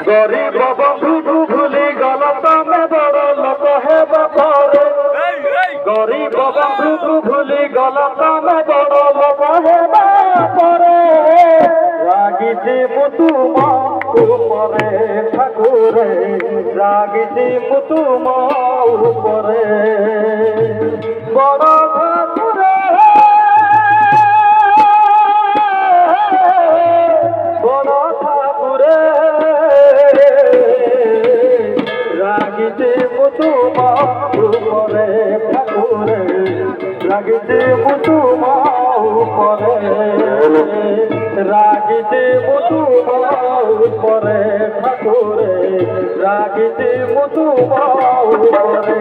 গরিব বন্ধু ভুলি গল তমে বড় লোক হেবা পরে গরিব বন্ধু ভুলি গল তমে বড় লোক হেবা পরে রাগিছি মুতুমা উপরে ঠাকুরে রাগিছি মুতুমা উপরে বড় ঠাকুরে বড় ঠাকুরে রাগিছি মুতুমা উপরে ঠাকুরে রাগিছি মুতুমা উপরে রাগিছি মুতুমা উপরে ঠাকুরে রাগিছি মুতুমা উপরে